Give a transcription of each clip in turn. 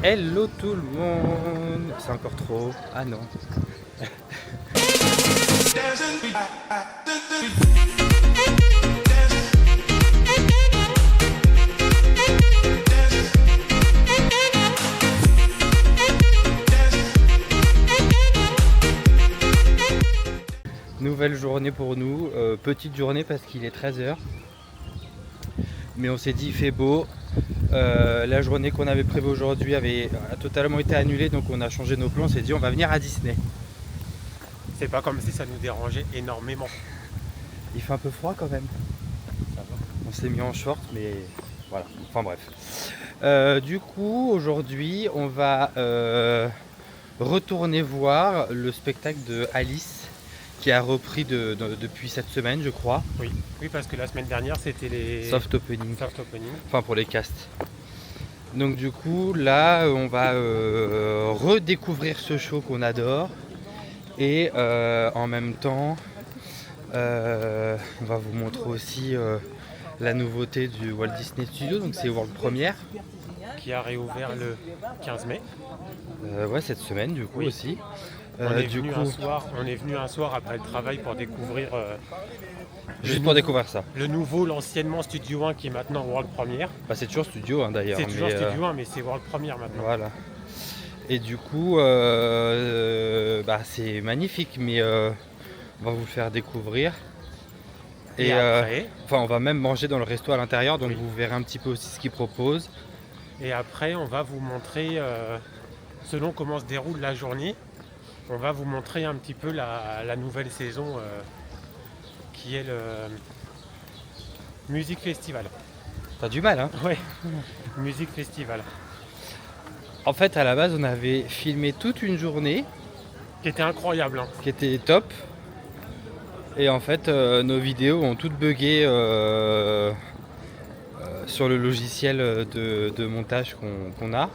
Hello tout le monde. C'est encore trop. Ah non. Nouvelle journée pour nous, petite journée parce qu'il est 13h. Mais on s'est dit il fait beau. La journée qu'on avait prévue aujourd'hui a totalement été annulée, donc on a changé nos plans, on s'est dit on va venir à Disney. C'est pas comme si ça nous dérangeait énormément. Il fait un peu froid quand même. Ça va. On s'est mis en short, mais voilà, enfin bref. Du coup aujourd'hui on va retourner voir le spectacle de Alice qui a repris depuis cette semaine je crois. Oui, parce que la semaine dernière c'était les soft opening. Enfin pour les casts. Donc du coup là on va redécouvrir ce show qu'on adore et en même temps on va vous montrer aussi la nouveauté du Walt Disney Studios, donc c'est World Premiere qui a réouvert le 15 mai. Ouais, cette semaine du coup aussi. On est venu un soir après le travail pour découvrir juste pour découvrir ça. Le nouveau, l'anciennement Studio 1 qui est maintenant World Premiere. Bah, c'est toujours Studio 1 d'ailleurs. C'est toujours Studio 1 mais c'est World Premiere maintenant. Voilà. Et du coup c'est magnifique, mais on va vous le faire découvrir. Et après, on va même manger dans le resto à l'intérieur, donc vous verrez un petit peu aussi ce qu'ils proposent. Et après on va vous montrer, selon comment se déroule la journée, on va vous montrer un petit peu la nouvelle saison qui est le Music Festival. T'as du mal, hein? Ouais, Music Festival. En fait, à la base, on avait filmé toute une journée. Qui était incroyable. Hein. Qui était top. Et en fait, nos vidéos ont toutes bugué sur le logiciel de montage qu'on a.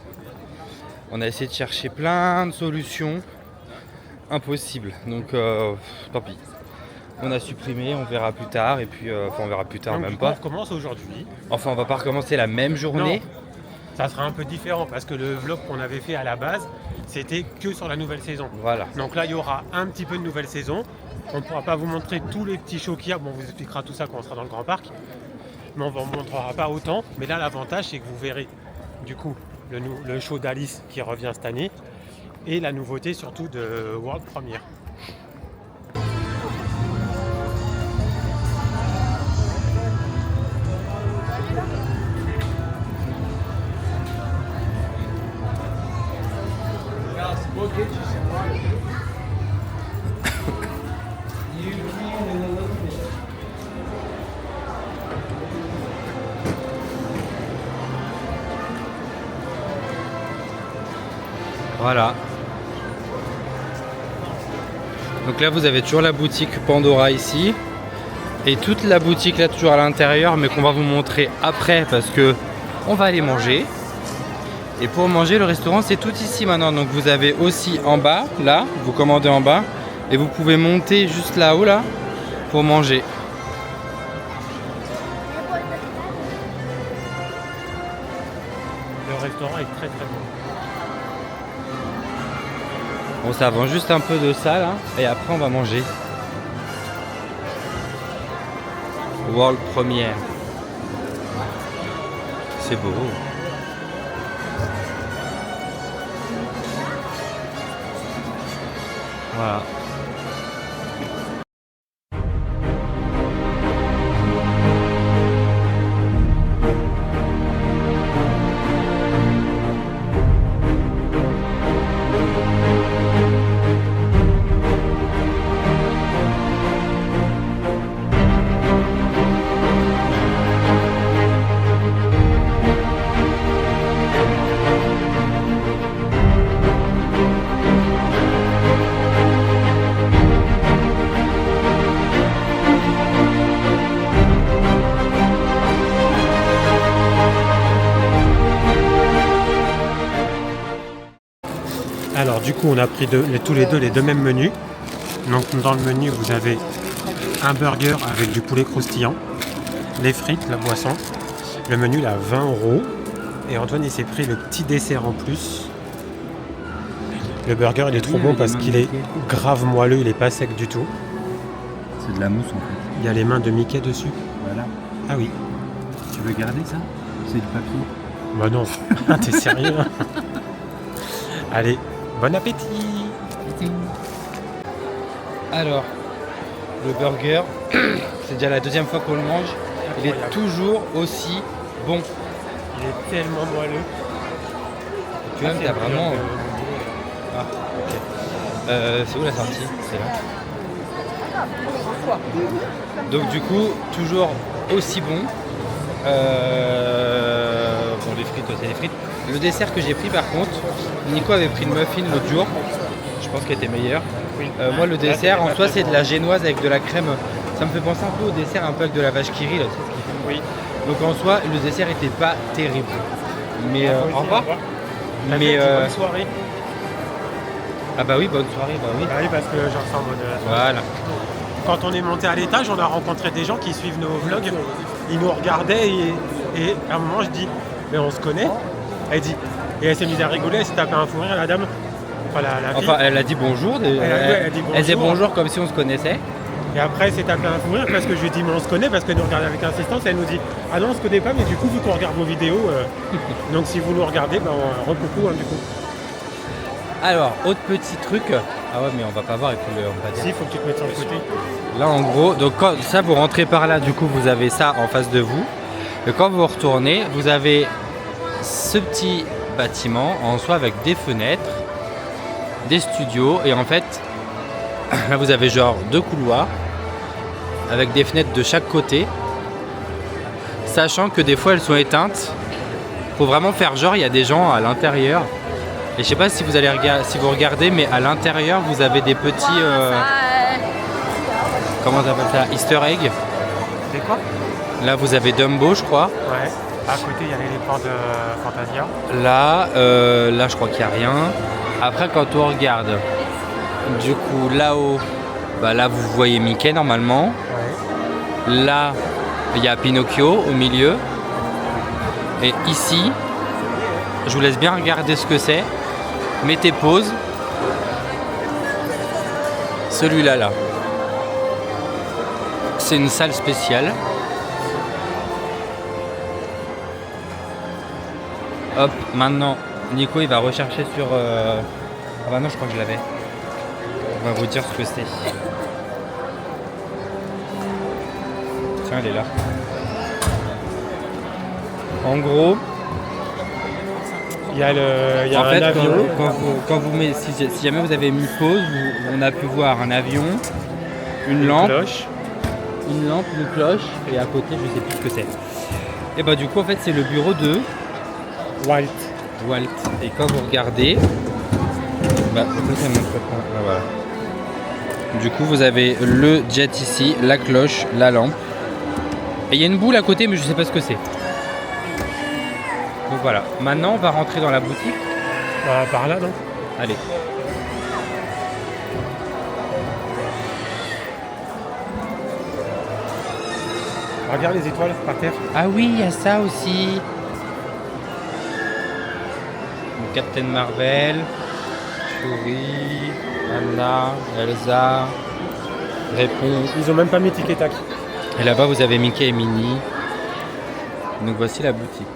On a essayé de chercher plein de solutions. Impossible. Donc, tant pis. On a supprimé, on verra plus tard. Et puis, on verra plus tard, donc, même pas. On recommence aujourd'hui. Enfin, on va pas recommencer la même journée. Non. Ça sera un peu différent parce que le vlog qu'on avait fait à la base, c'était que sur la nouvelle saison. Voilà. Donc là, il y aura un petit peu de nouvelle saison. On ne pourra pas vous montrer tous les petits shows qu'il y a. Bon, on vous expliquera tout ça quand on sera dans le Grand Parc. Mais on ne vous montrera pas autant. Mais là, l'avantage, c'est que vous verrez du coup le show d'Alice qui revient cette année. Et la nouveauté surtout de World Premiere. Voilà. Donc là vous avez toujours la boutique Pandora ici. Et toute la boutique là toujours à l'intérieur, mais qu'on va vous montrer après parce que on va aller manger. Et pour manger, le restaurant c'est tout ici maintenant. Donc vous avez aussi en bas, là, vous commandez en bas. Et vous pouvez monter juste là-haut là pour manger. Le restaurant est très très bon. Bon, ça vend juste un peu de ça là, et après on va manger. World Premiere. C'est beau. Voilà. Alors du coup on a pris tous les deux les deux mêmes menus. Donc dans le menu vous avez un burger avec du poulet croustillant, les frites, la boisson. Le menu il est à 20 € Et Antoine il s'est pris le petit dessert en plus. Le burger il est trop Oui, bon avec parce les mains qu'il de est Mickey. grave moelleux, il est pas sec du tout. C'est de la mousse en fait. Il y a les mains de Mickey dessus. Voilà. Ah oui. Tu veux garder ça? C'est du papier. Bah non, t'es sérieux hein. Allez, bon appétit. Alors, le burger, c'est déjà la deuxième fois qu'on le mange. Il est Incroyable. toujours aussi bon. Il est tellement moelleux. Tu vois, Ah, c'est t'as le vraiment. burger. Ah, ok. C'est où la sortie? C'est là. Donc du coup, toujours aussi bon. Bon, les frites, c'est les frites. Le dessert que j'ai pris par contre, Nico avait pris une muffin l'autre jour. Je pense qu'elle était meilleure. Oui. Moi, le Là, dessert, c'était en pas soi, très c'est bon. de la génoise avec de la crème. Ça me fait penser un peu au dessert, un peu avec de la vache qui rit. Là, tu sais ce qu'ils font. Oui. Donc en soi, le dessert était pas terrible. Mais Toi au aussi, revoir. T'as Mais fait une bonne soirée. ah bah oui, bonne soirée, bah oui. Bah oui, parce que j'en sens en mode. Voilà. Quand on est monté à l'étage, on a rencontré des gens qui suivent nos vlogs. Ils nous regardaient et à un moment je dis mais on se connaît. Elle dit et elle s'est mise à rigoler, elle s'est tapé un fou rire la dame. Enfin la fille. Enfin, elle a dit bonjour. Elle dit Elle disait bonjour. bonjour comme si on se connaissait. Et après elle s'est tapé un fou rire parce que je lui ai dit mais on se connaît parce qu'elle nous regarde avec insistance. Elle nous dit ah non on se connaît pas mais du coup vu qu'on regarde vos vidéos, donc si vous nous regardez, ben recoucou du coup. Alors, autre petit truc. Ah ouais, mais on va pas voir, on va dire. Si, faut que tu te mettes sur le côté. Là, en gros, donc ça, vous rentrez par là, du coup, vous avez ça en face de vous. Et quand vous retournez, vous avez ce petit bâtiment en soi avec des fenêtres, des studios. Et en fait, là, vous avez genre 2 couloirs avec des fenêtres de chaque côté. Sachant que des fois, elles sont éteintes. Faut vraiment faire genre, il y a des gens à l'intérieur. Et je sais pas si vous regardez, mais à l'intérieur, vous avez des petits... comment on appelle ça? Easter egg. C'est quoi? Là, vous avez Dumbo, je crois. Ouais. À côté, il y a l'éléphant de Fantasia. Là, je crois qu'il n'y a rien. Après, quand on regarde, du coup, là-haut, bah là, vous voyez Mickey normalement. Ouais. Là, il y a Pinocchio au milieu. Et ici, je vous laisse bien regarder ce que c'est. Mettez pause. Celui-là, là. C'est une salle spéciale. Hop, maintenant, Nico, il va rechercher sur... Ah bah non, je crois que je l'avais. On va vous dire ce que c'est. Tiens, elle est là. En gros... Il y a, en fait, un avion. quand vous mettez, si jamais vous avez mis pause, on a pu voir un avion, une lampe, cloche. une cloche, et à côté, je sais plus ce que c'est. Et bah du coup, en fait, c'est le bureau de Walt. Walt. Et quand vous regardez, bah pourquoi ça montre pas? Ah, voilà. Du coup, vous avez le jet ici, la cloche, la lampe. Et il y a une boule à côté, mais je sais pas ce que c'est. Donc voilà. Maintenant, on va rentrer dans la boutique. Par là, donc. Allez. Regarde les étoiles par terre. Ah oui, il y a ça aussi. Donc, Captain Marvel, Shuri, Anna, Elsa, Réponse. Ils ont même pas mis tic et tac. Et là-bas, vous avez Mickey et Minnie. Donc voici la boutique.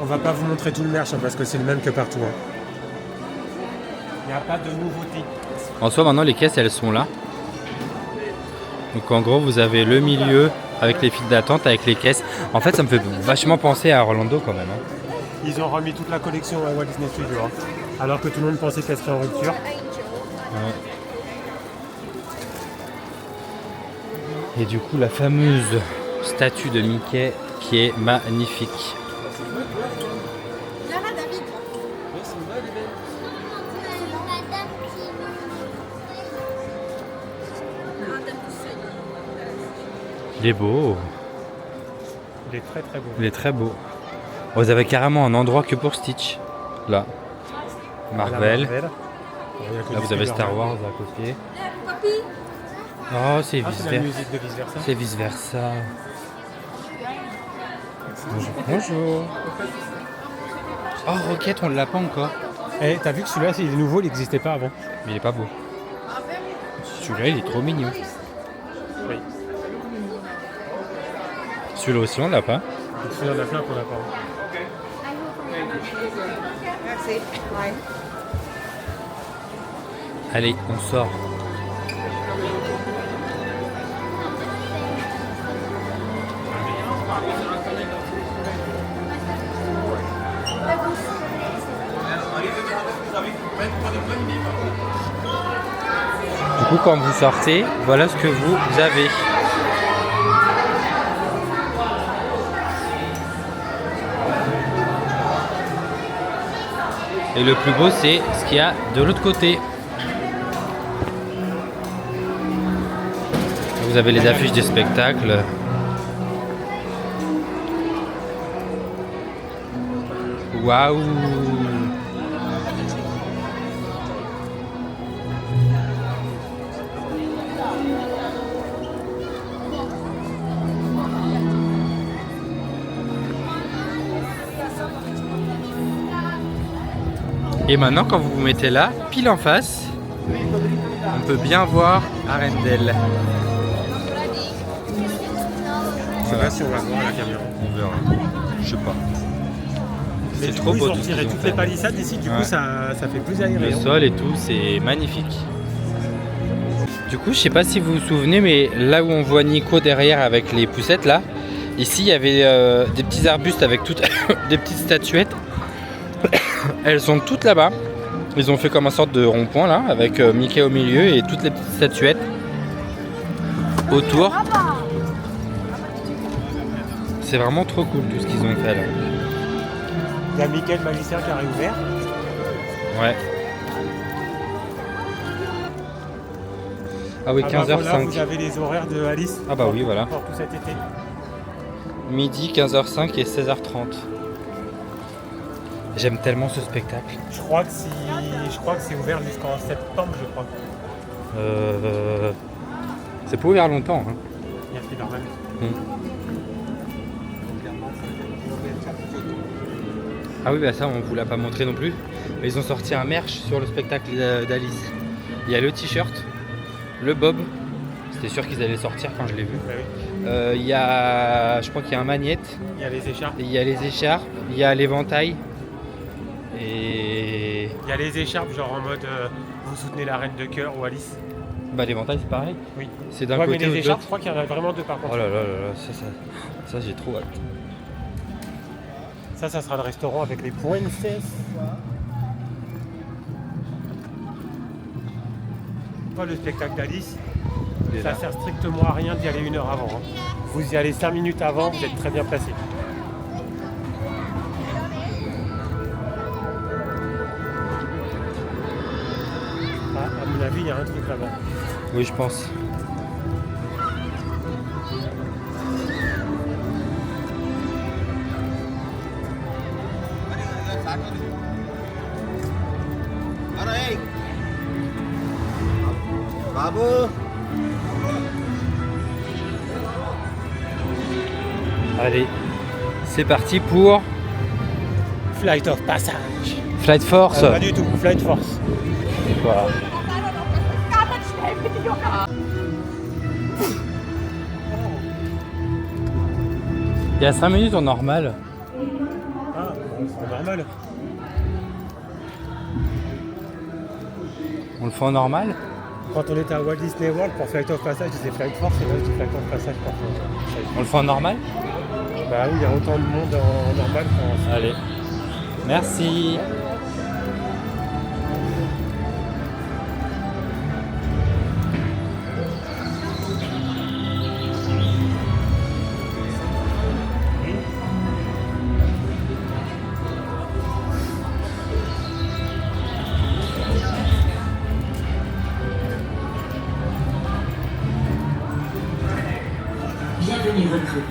On va pas vous montrer tout le merch hein, parce que c'est le même que partout. Hein. Il n'y a pas de nouveauté. En soi, maintenant, les caisses, elles sont là. Donc en gros, vous avez le milieu avec les files d'attente, avec les caisses. En fait, ça me fait vachement penser à Orlando quand même. Hein. Ils ont remis toute la collection à Walt Disney Studios. Hein. Alors que tout le monde pensait qu'elle serait en rupture. Ouais. Et du coup, la fameuse statue de Mickey qui est magnifique. Il est beau. Il est très très beau. Il est très beau. Vous avez carrément un endroit que pour Stitch. Là. Marvel. Là, Là, vous avez Star Wars à côté. Oh, c'est Ah, vice c'est la versa. musique de vice versa. C'est vice versa. Bonjour. Oh, Roquette, on l'a pas encore. Eh, t'as vu que celui-là, il est nouveau, il n'existait pas avant. Mais il est pas beau. Celui-là, il est trop mignon. Oui. Celui-là aussi, on l'a pas. Il y en a plein qu'on n'a pas. Merci. Ouais. Allez, on sort. Du coup, quand vous sortez, voilà ce que vous avez. Et le plus beau, c'est ce qu'il y a de l'autre côté. Vous avez les affiches des spectacles. Waouh! Et maintenant, quand vous vous mettez là, pile en face, on peut bien voir Arendelle. Je sais pas si on va voir à la caméra. On verra. Je sais pas. Mais C'est du trop coup, beau ils ont tout ce retiré qu'ils ont toutes fait. les palissades ici, du Ouais. coup ça fait plus Le aéré. sol et tout, c'est magnifique. Du coup, je sais pas si vous vous souvenez, mais là où on voit Nico derrière avec les poussettes là, ici il y avait des petits arbustes avec toutes des petites statuettes. Elles sont toutes là-bas. Ils ont fait comme une sorte de rond-point là, avec Mickey au milieu et toutes les petites statuettes autour. C'est vraiment trop cool tout ce qu'ils ont fait là. Il y a Mickey le magicien qui a réouvert. Ouais. Ah oui, Ah bah 15h05. voilà, vous avez les horaires de Alice. Ah bah oui, voilà. Pour tout cet été. Midi, 15h05 et 16h30. J'aime tellement ce spectacle. Je crois que c'est ouvert jusqu'en septembre, je crois. C'est pas ouvert longtemps. Hein. Il y a Spider-Man. Ah oui, bah ça on vous l'a pas montré non plus. Mais ils ont sorti un merch sur le spectacle d'Alice. Il y a le t-shirt, le bob. C'était sûr qu'ils allaient sortir quand je l'ai vu. Bah oui. Il y a, je crois qu'il y a un magnète. Il y a les écharpes. Il y a les écharpes. Il y a l'éventail. Et Il y a les écharpes, genre en mode vous soutenez la reine de cœur ou Alice. bah l'éventail c'est pareil. Oui. C'est d'un Ouais, mais côté les ou de écharpes, l'autre. je crois qu'il y en a vraiment deux par contre. Oh là là là là, ça j'ai trop hâte. Ça sera le restaurant avec les princesses. Pas le spectacle d'Alice. Ça sert strictement à rien d'y aller 1 heure avant. Hein. Vous y allez 5 minutes avant, vous êtes très bien placé. Ah, à mon avis, il y a un truc là-bas. Oui, je pense. Babu. Allez, c'est parti pour Flight of Passage. Flight Force. Pas du tout, Flight Force. Voilà. Il y a 5 minutes en normal. Ah, c'est normal. On le fait en normal. Quand on était à Walt Disney World pour Flight of Passage, c'était Flight Force et là c'est Flight of Passage pour On le fait en normal. Bah oui, il y a autant de monde en normal qu'en... Allez. Merci. Bienvenue recrue.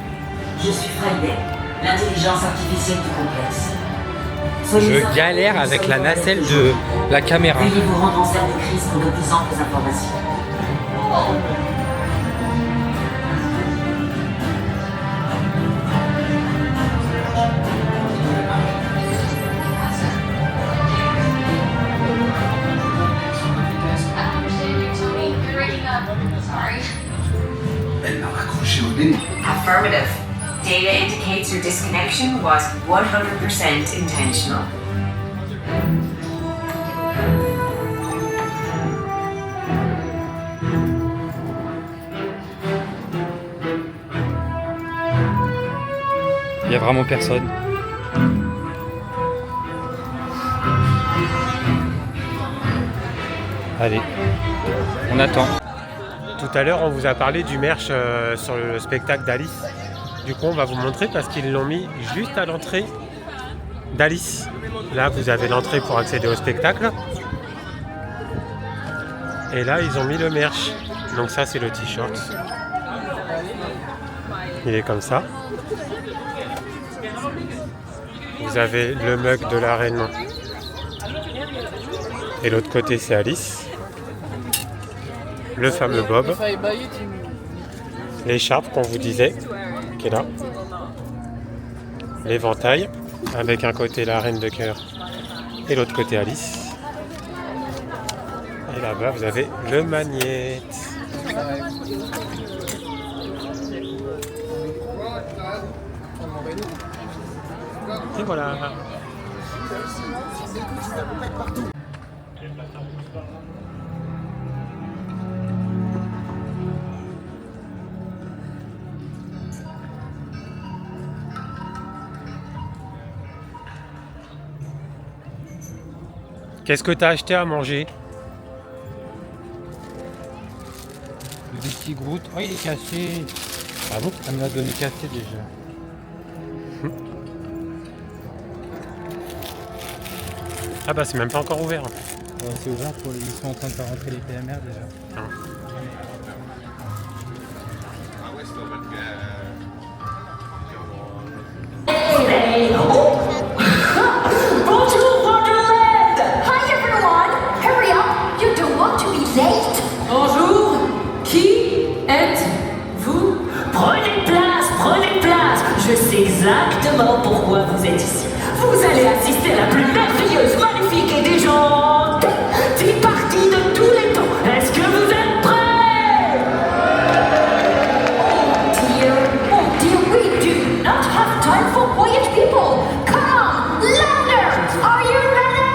Je suis Friday, l'intelligence artificielle du complexe. Je galère avec la nacelle de la caméra. Veuillez vous rendre en salle de crise pour de plus amples informations. Data indicates your disconnection was 100% intentional. Il n'y a vraiment personne. Allez, on attend. Tout à l'heure, on vous a parlé du merch sur le spectacle d'Alice. Du coup, on va vous montrer parce qu'ils l'ont mis juste à l'entrée d'Alice. Là, vous avez l'entrée pour accéder au spectacle. Et là, ils ont mis le merch. Donc ça, c'est le t-shirt. Il est comme ça. Vous avez le mug de la reine. Et l'autre côté, c'est Alice. Le fameux Bob. L'écharpe qu'on vous disait, qui est là. L'éventail, avec un côté la reine de cœur et l'autre côté Alice. Et là-bas, vous avez le magnète. Et voilà. Qu'est-ce que tu as acheté à manger? Des petits Groot. Oh, il est cassé. Ah bon? Elle me l'a donné cassé déjà. Ah bah c'est même pas encore ouvert. C'est ouvert pour ils sont en train de faire rentrer les PMR déjà. Ah. Bonjour Wonderland! Hi everyone! Hurry up! You don't want to be late! Bonjour, qui êtes-vous? Prenez place! Je sais exactement pourquoi vous êtes ici. Vous allez assister à la plus merveilleuse, magnifique et déjantée tea party de tous les temps. Est-ce que vous êtes prêts? Oh dear, we do not have time for quiet people. Come on, louder! Are you ready?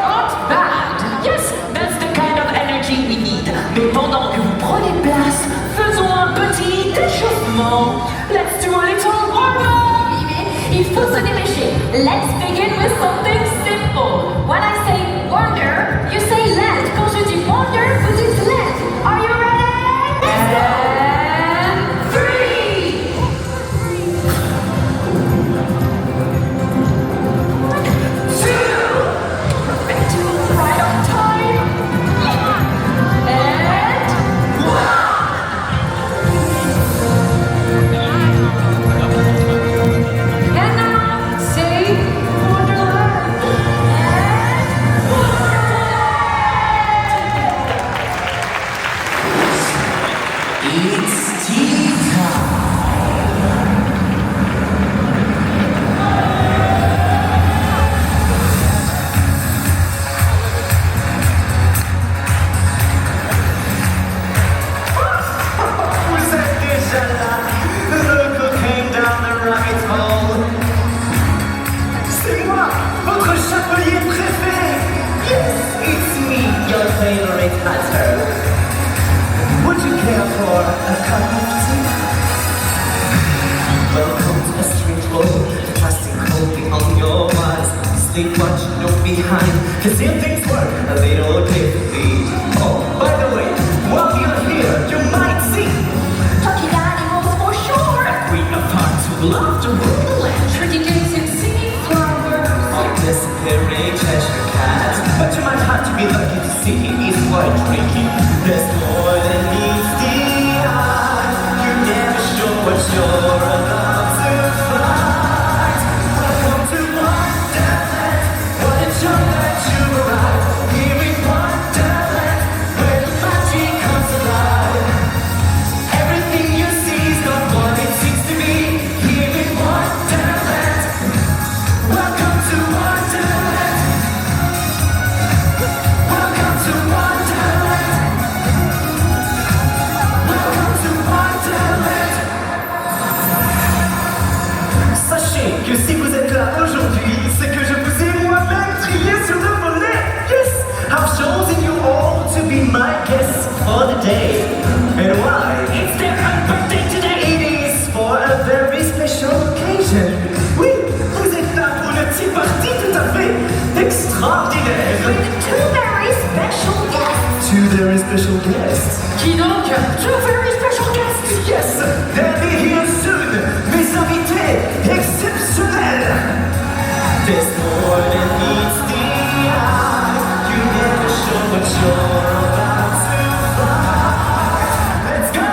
Not bad. Yes, that's the kind of energy we need. Mais pendant que vous prenez place, faisons un petit échauffement. Let's do a little warm-up. Il faut se dépêcher. Let's begin with something simple. When I say wonder, you say land. Quand je dis wonder, vous dites land. Are you ready? Let's go. And 3. 2. Perfect. Right on time. And 1. And now, say Wonderland. And It's tea time. Vous êtes déjà là, the cocaine down the rabbit hole. C'est moi, votre chapelier préféré. Yes, it's me, your favorite hatter. Would you care for a cup of tea? Welcome to the street road, plastic coating on your eyes. Sleep what you know behind, cause if things work a little differently. Oh, by the way, while you're here, you might see talking animals for sure. a queen of hearts who love to Wonderland. Tricky games and singing flowers. On disappearing Cheshire cat, but you might have to be lucky to see he's quite tricky. There's more than meets the eye. You're never sure what you're about to find. Welcome to Wonderland. What a joy that you arrived. Here in Wonderland, where the magic comes alive. Everything you see is not what it seems to be. Here in Wonderland. Welcome to Wonderland. Welcome to Wonderland. Welcome to Wonderland. special occasion. Oui, vous êtes là pour une petite partie tout à fait extraordinaire. Two very special guests. Two very special guests. Qui donc? Two very special guests. Yes, they'll be here soon. Mes invités exceptionnels. There's more than meets the eye. You never show what you're about to find. Let's go.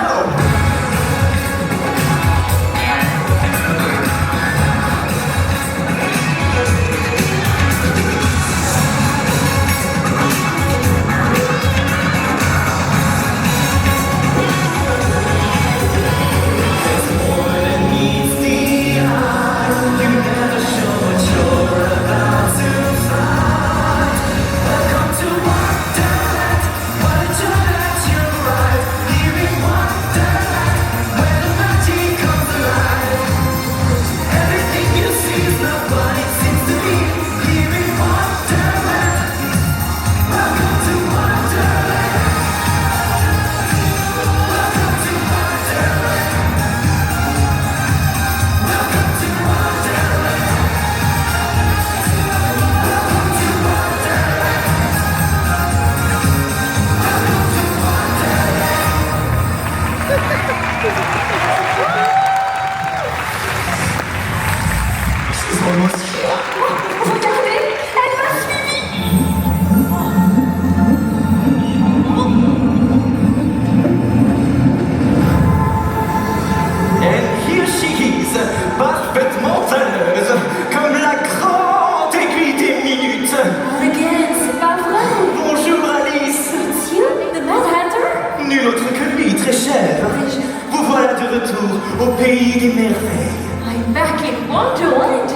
Au pays des merveilles. I'm back in Wonderland.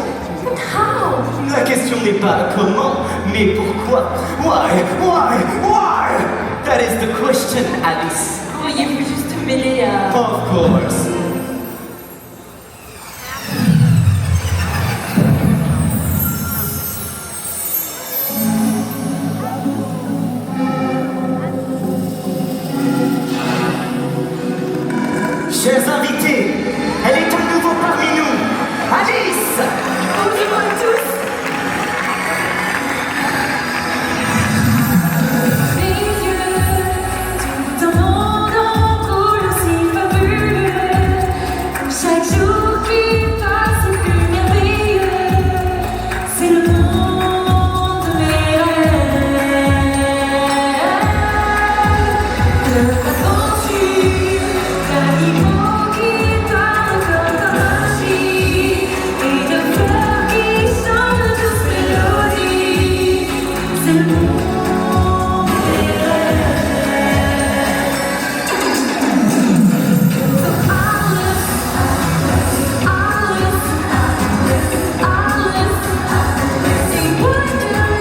But how? La question n'est pas comment, mais pourquoi. Why? That is the question, Alice. Pourriez-vous juste m'aider à... Of course. Chers invités, elle est à nouveau parmi nous. Alice! Bonjour à tous. Mes yeux, tout un monde en couleur si fabuleux. Chaque jour qui passe est plus merveilleux. C'est le monde de mes rêves. De l'aventure, d'animaux qui parlent comme de magie et de fleurs qui chantent tous mélodies. C'est le monde des rêves. So Alice, in Wonderland.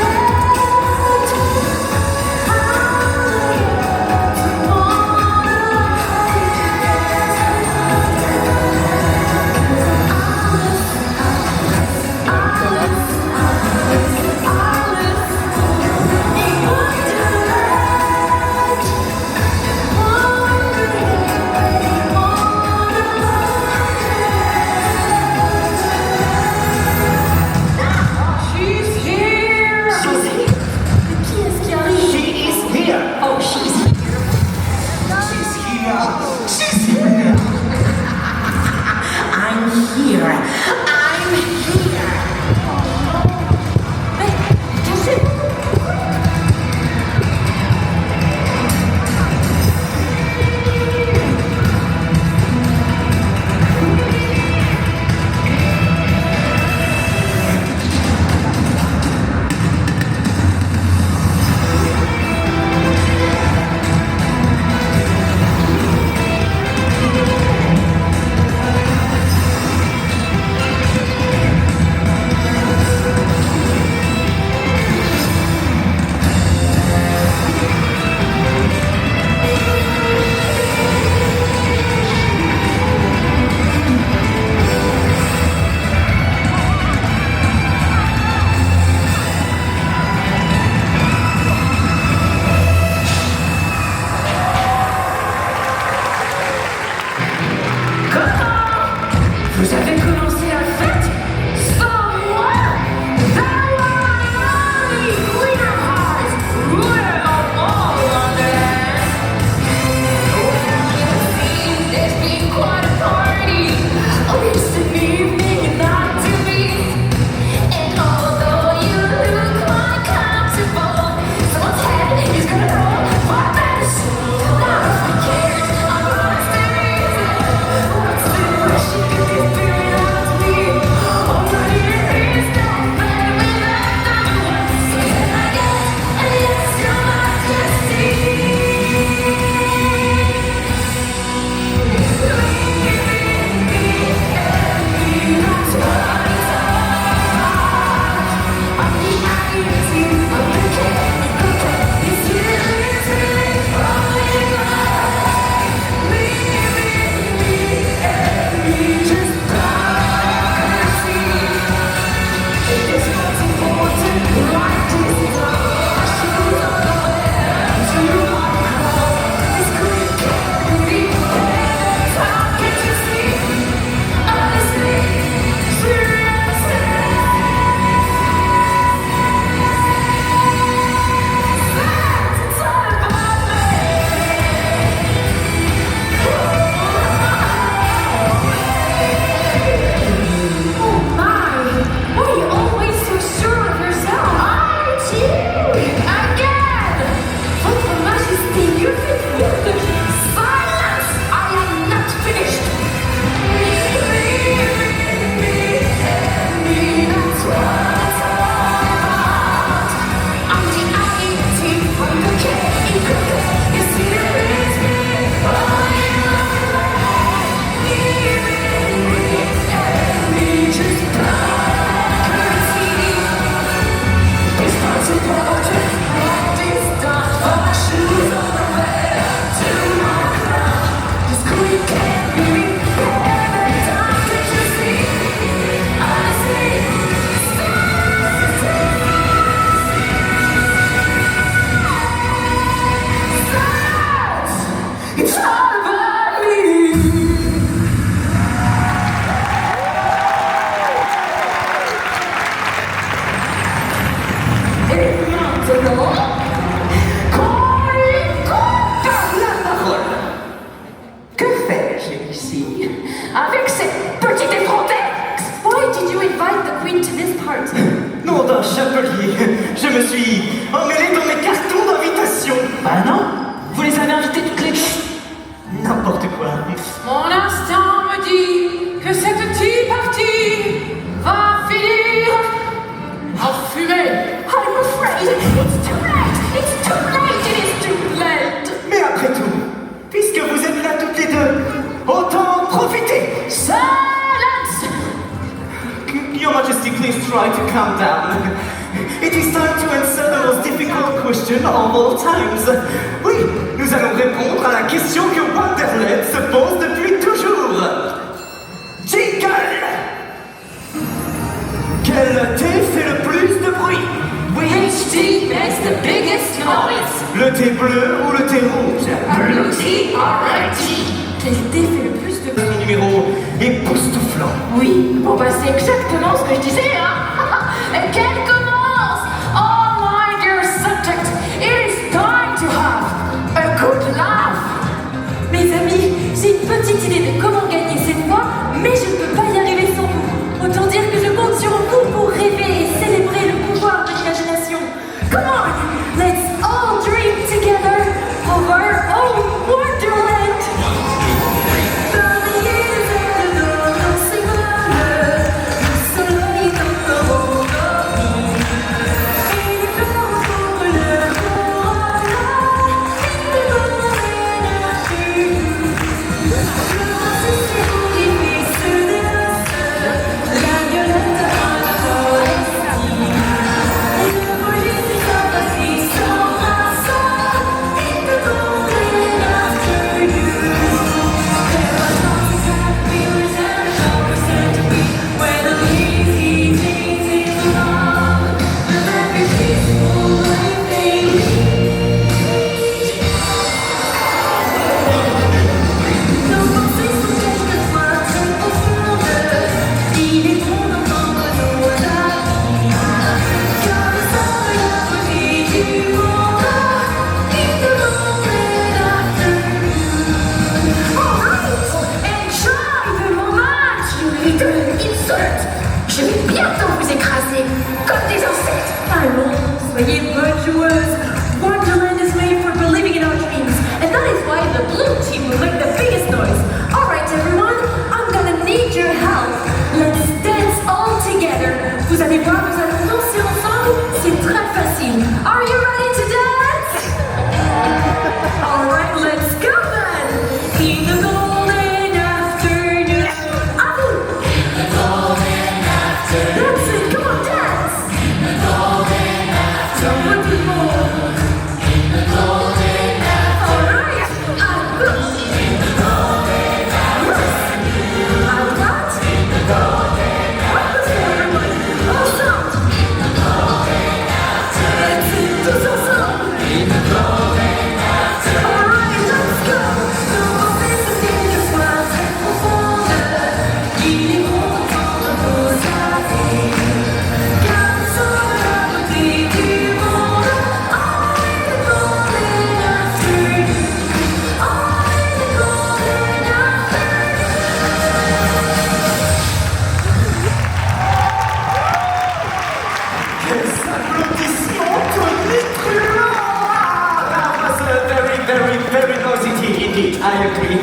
She's here. Qui est-ce qui arrive? She is here. Oh, she's here. She's here. I'm here. Mais cachez-vous. chapelier. Je me suis emmêlé dans mes cartons d'invitation. Bah non, vous les avez invités toutes les deux. N'importe quoi. Mon instinct me dit que cette tea party va finir en fumée. I'm afraid it's too late. It's too late. It is too late. Mais après tout, puisque vous êtes là toutes les deux, autant en profiter. Silence. Your Majesty, please try to calm down. It is time to answer the most difficult question of all times. Oui, nous allons répondre à la question que Wonderland se pose depuis toujours. Jingle! Quel thé fait le plus de bruit? Which tea makes the biggest noise? Le thé bleu ou le thé rouge? Blue tea or red tea? Quel thé fait le plus de bruit? Le numéro époustouflant. Oui, bon bah c'est exactement ce que je disais, hein. Et qu'elle commence! Oh my dear subject, it is time to have a good laugh! Mes amis, j'ai une petite idée de comment gagner cette fois, mais je ne peux pas y arriver sans vous. Autant dire que je compte sur vous pour rêver et célébrer le pouvoir de l'imagination. Come on, let's all dream together of our own Wonderland! Dans les years and the dawn, c'est le soleil dans le monde. Et les fleurs pour le corona, et le golden afternoon. Le rose c'est pour les fils de la violette à la forêt. Et le brûler c'est sa passie s'embrassant, et le golden afternoon. There are songs and feelings and showers and we where the leaves keep changing along. The very peaceful life they lead. Nos pensées sont quelquefois très profondes. Il est bon d'entendre nos avis, car nous sommes la beauté du monde. In the golden afternoon. Alright, enjoy the moment, you little insect. Je vais bientôt vous écraser comme des insectes. Allons, soyez bonnes joueuses. Wonderland is made for believing in our dreams, and that is why the blue team will make the biggest noise. Alright everyone, I'm gonna need your help. Let's dance all together. Vous allez voir, nous allons danser ensemble. C'est très facile. Are you ready to dance? Alright, let's go then. In the golden afternoon. À vous. That's it, come on, dance. So what do you want? Alright, à vous. Yes. À droite. What was it, everyone? Ensemble. That's it, tous ensemble. Alright, let's go. Nos pensées sont quelquefois très profondes. Il est bon d'entendre nos avis, car nous sommes la beauté du monde. Oh, in the golden afternoon. Oh, in the golden Quels applaudissements tonitruants! That was a very, very, very noisy tea indeed, I agree.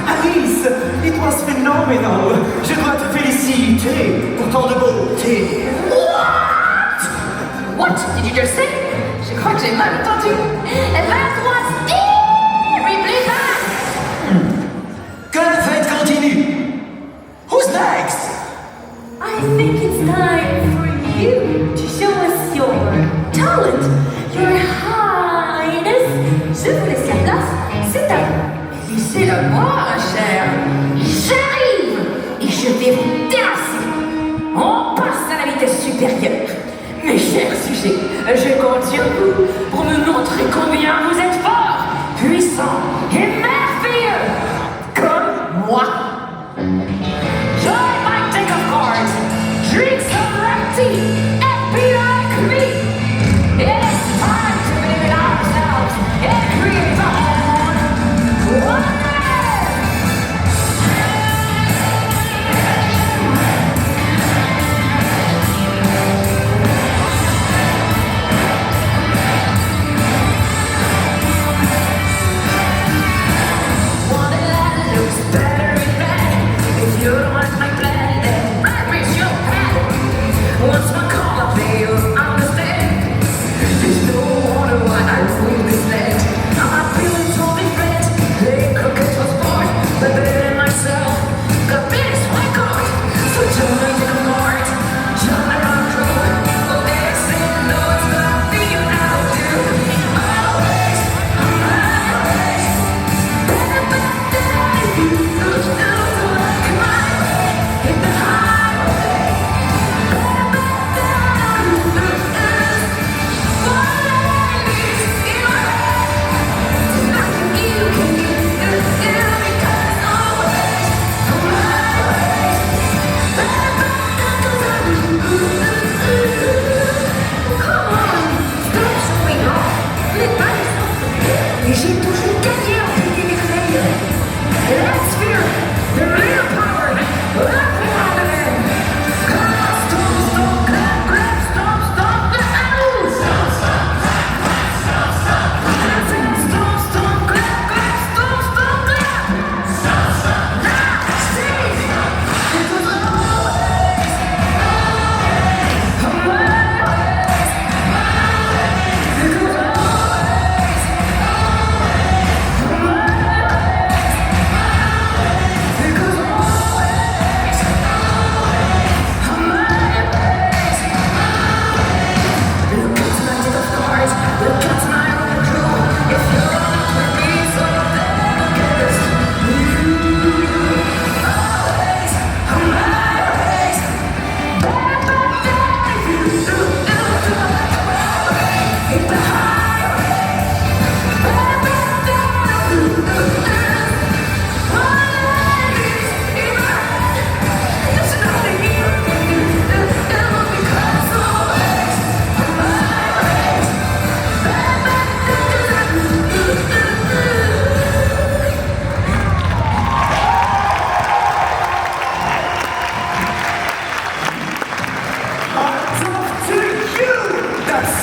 Alice, it was phenomenal. Je dois te féliciter pour tant de beauté. What did you just say? Je crois que j'ai mal entendu. That was terribly bad. Que la fête continue. Who's next? I think it's time for you to show us your talent, your highness. Je vous laisse la place, c'est à vous. Laissez-le moi, cher. J'arrive et je vais vous terrasser. On passe à la vitesse supérieure. Mes chers sujets, je compte sur vous pour me montrer combien vous êtes forts, puissants et merveilleux, comme moi. Join my deck of cards, drink some red tea, and be like me. It's time to believe in ourselves and create our own wonderland.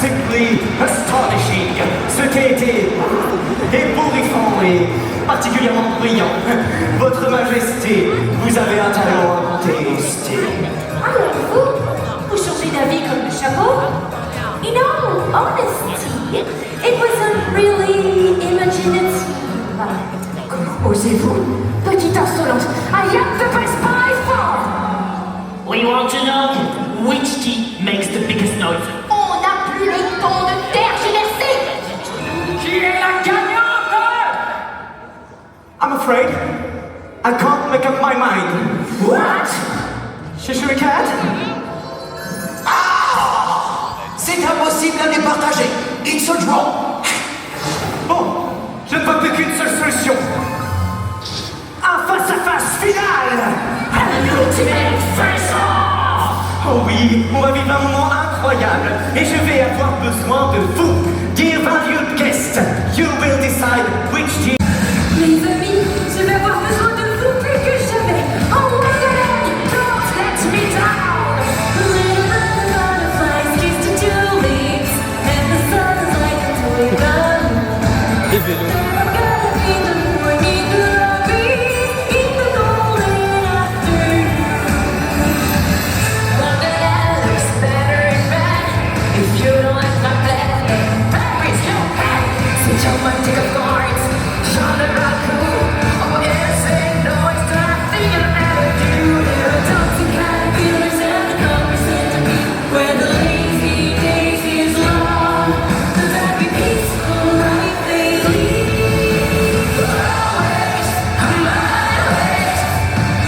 simply astonishing. Ce qui a été ébouriffant et particulièrement brillant. Votre Majesté, vous avez un talent à contester. Alors vous changez d'avis comme le chapeau? In all honesty, it wasn't really imaginative. Comment osez-vous, petite insolente? I am the best by far! We want to know which tea makes the biggest noise. On n'a plus le temps de tergiverser! Qui est la gagnante? I'm afraid I can't make up my mind. What? Cheshire Cat? C'est impossible à départager. It's a draw. Bon, je ne vois plus qu'une seule solution. Un face-à-face final. An ultimate face-off! Oh oui, on va vivre un moment incroyable. Et je vais avoir besoin de vous. Dear valued guest, you will decide which team. Mes amis, je vais avoir besoin de vous plus que jamais. Oh my God, don't let me down. Little butterflies kiss the tulips, and the sun is like a toy gun. Les vélos. I'm gonna be the morning glory in the golden afternoon. One that looks better in bed. If you don't like my bed, then where is your head? Sit your mind, take a cards. Shut the rock, oh yes, and no, it's nothing I'll ever do. There are toxic caterpillars and the numbers sent to me where the lazy days is long. The very peaceful life they lead. Always on my way,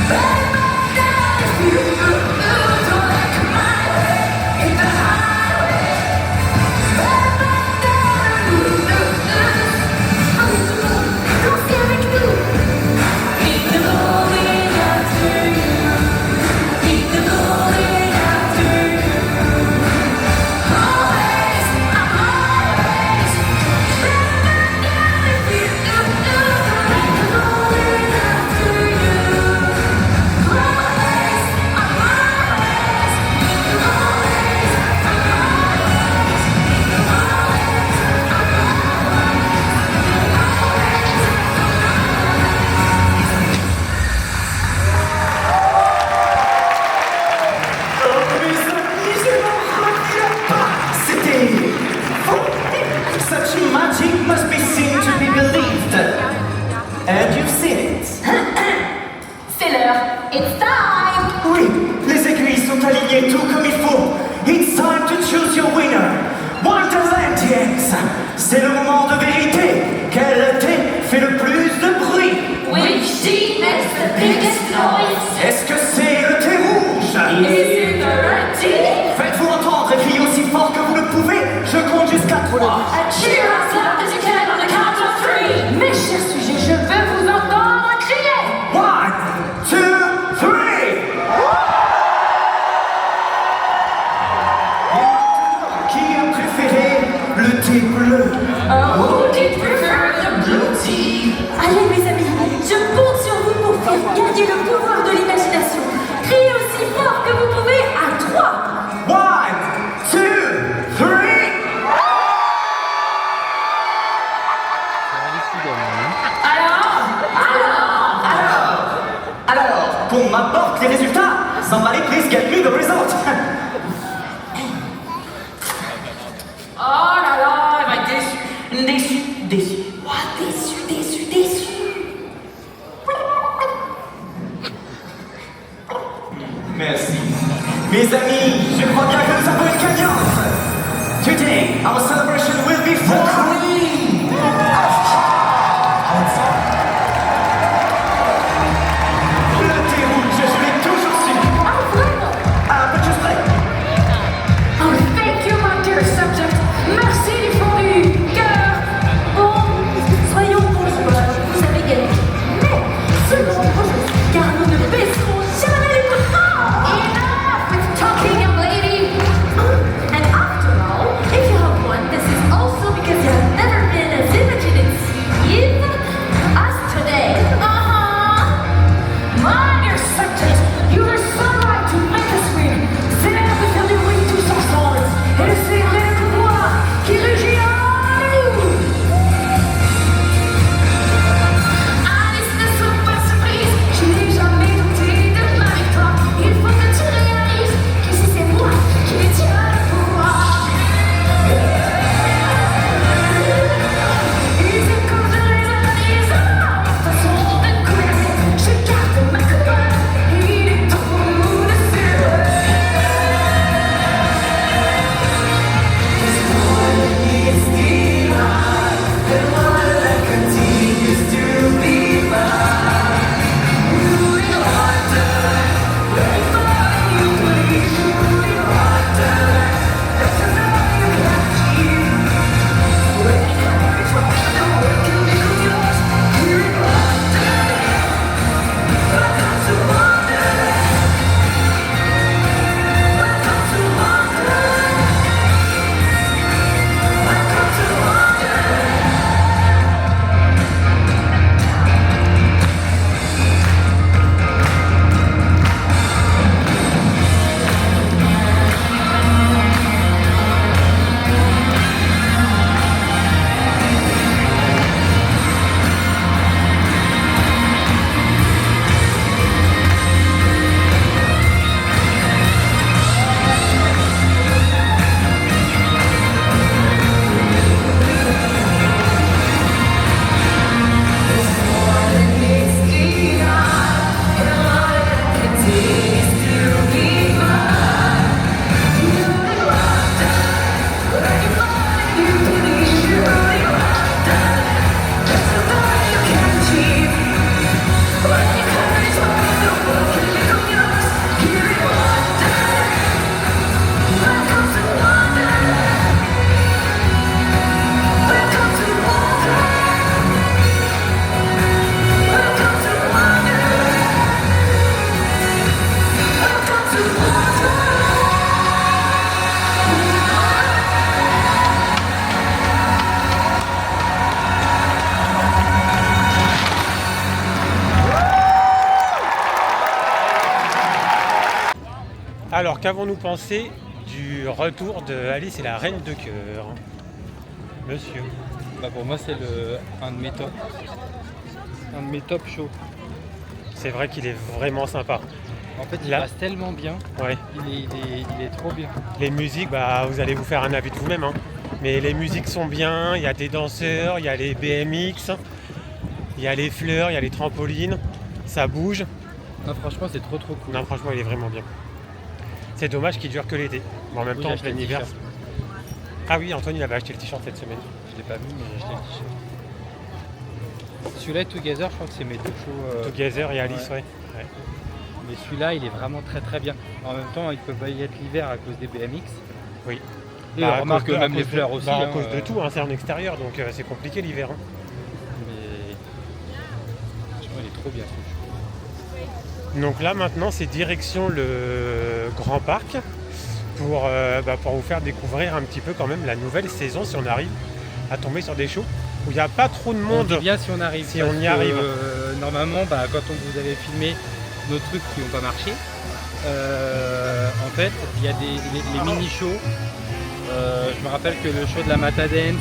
but not if you don't like my way. In the highway, but not danser avec nous. In the golden afternoon, in the golden afternoon. Always, I'm always, but not if you don't like the golden afternoon. Always, I'm always, C'était faux. Such magic must be seen to be believed. And you've seen it. C'est l'heure. It's time. Oui, les aiguilles sont alignées tout comme il faut. It's time to choose your winner. Wonderlandians, c'est le moment de vérité. Quel thé fait le plus de bruit? Which team makes the biggest noise? Est-ce que c'est le thé rouge? Is it the red team? Faites-vous entendre et criez aussi fort que vous le pouvez. Je compte jusqu'à 3. And cheer as loud as you can on the count of 3. Mes chers sujets, je veux vous entendre crier. 1, 2, 3. Qui a préféré le thé bleu? Who did prefer the blue tea? Allez mes amis, je compte sur vous pour faire gagner le pouvoir de l'imagination. Criez aussi fort que vous pouvez à 3. 1, 2, 3. Alors, qu'on m'apporte les résultats. Somebody please get me the result. Oh là là, elle va être déçue. Déçu. Déçu. Merci. Mes amis, je crois bien que nous avons une gagnante. Today, our celebration will be for the Queen. Le thé rouge, je l'ai toujours su. Ah vraiment? Ah, but just like... Oh, thank you, my dear subject. Merci du fond du cœur. Bon, soyons bourgeois, vous avez gagné. Mais, selon vous, car nous ne baisserons jamais les bras. Enough with talking, young lady. And after all, if you have won, this is also because you have never been Alors, qu'avons-nous pensé du retour de Alice et la Reine de Cœur? Monsieur. Bah pour moi c'est un de mes top. Un de mes top shows. C'est vrai qu'il est vraiment sympa. En fait il Là- passe tellement bien. Ouais. Il est trop bien. Les musiques, bah, vous allez vous faire un avis de vous-même. Hein. Mais les musiques sont bien, il y a des danseurs, il y a les BMX, il y a les fleurs, il y a les trampolines, ça bouge. Non franchement c'est trop cool. Non, franchement, il est vraiment bien. C'est dommage qu'il dure que l'été. Mais en même Oui, temps, j'ai en acheté plein le hiver. t-shirt. Ah oui, Antoine, il avait acheté le t-shirt cette semaine. Je l'ai pas vu mais j'ai acheté le t-shirt. Celui-là et Together je crois que c'est mes deux shows. Together et Alice, ouais. Mais celui-là il est vraiment très bien. En même temps il peut pas y être l'hiver à cause des BMX. Oui. Et Bah, à remarque cause de- même à les cause de- fleurs aussi. bah, à hein, cause de tout, hein, c'est en extérieur, donc c'est compliqué l'hiver. Hein. Mais franchement il est trop bien ce show. Donc là maintenant c'est direction le Grand Parc pour vous faire découvrir un petit peu quand même la nouvelle saison si on arrive à tomber sur des shows où il n'y a pas trop de On monde. dit bien si on arrive. Si parce on y que, arrive. Normalement, quand on vous avait filmé nos trucs qui n'ont pas marché, en fait, il y a les mini-shows. Je me rappelle que le show de la Mata Dance,